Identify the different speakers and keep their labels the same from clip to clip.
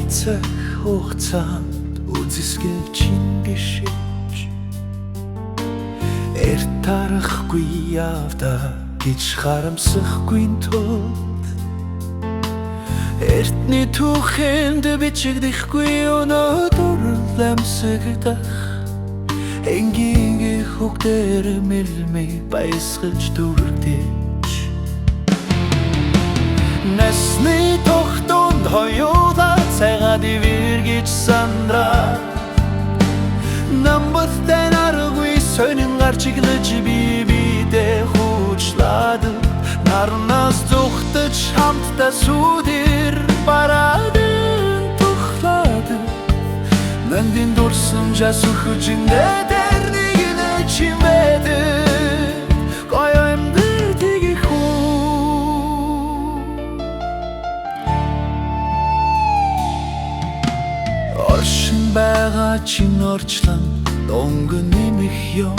Speaker 1: цаг хугацаанд үзэсгэлж гişиж тарахгүй явда гэж харамсахгүй тул эртний түүхэнд бичигдэхгүй өнөөдөр ламсагдах энгийн хүүхдэр мэлмэй баясгалж дүрдэж насны тогтонд хоёулаа цагаад ивэргэж сандраа намбаттай наргүй сонин гарчиглаж бибидээ хуучлаад нарнаас зүхтэж хамтдаа сүдэр бараадын тухлаад нандин дурсамжаа сөхөжиндээ дэрнигнэ чимэдэ гоё эмдэртиги хүү оршин байгаа чин орчлон донгон нэмэх юм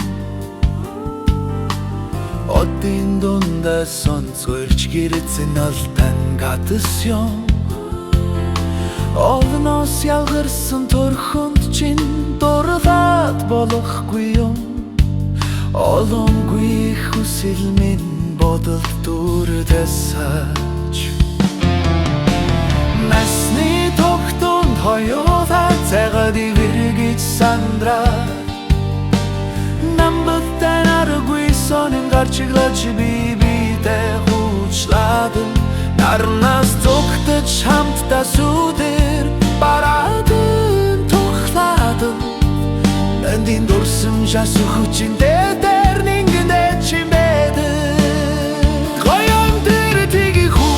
Speaker 1: одын дундаа сонцгойлж гэрцэн алтан гадас юм олноос ялгарсан төрхөнд чин дурлаад болохгүй юм олонгүй хүсэл минь бодол дүрдэсэж насны тогтонд хоёулаа цагаад ивэргэж сандраа намбаттай наргүй сонин гарчиглаж бибидээ хуучлаад нарнаас зүгтэж хамтдаа сүдэр бараадын тухлаад нандин дурсамжаа сөхөжиндээ дэрнингнэ чимэдэ гоё эмдэртиги хүү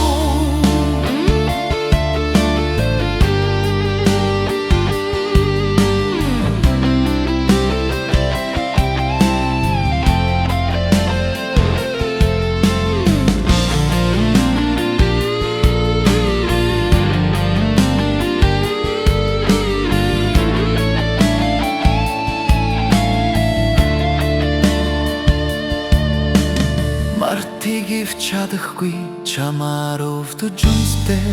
Speaker 1: мартигив чадахгүй чамаар өвдөж үнстэй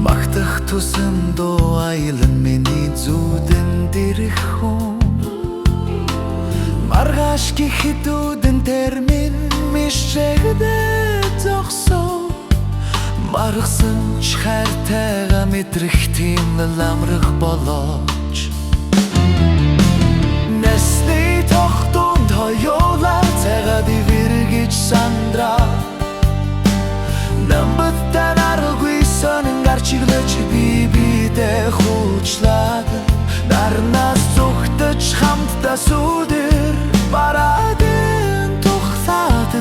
Speaker 1: магтах тусан доо айлан миний зүудэн дэрэх хүн маргааш гэхэдүүдэн термин мишэгдээ зогсоо маргасан ч хайртайгаа мэдрэх тийм амрах болооч насны тогтонд хоёулаа цагаад ивэргэж сандраа намбаттай наргүй сонин гарчиглаж бибидээ хуучлаад нарнаас зүгтэж хамтдаа сүдэр бараадын тухлаад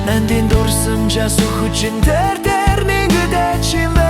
Speaker 1: нандин дурсамжаа сөхөжиндээ дэрнингдэ чимэ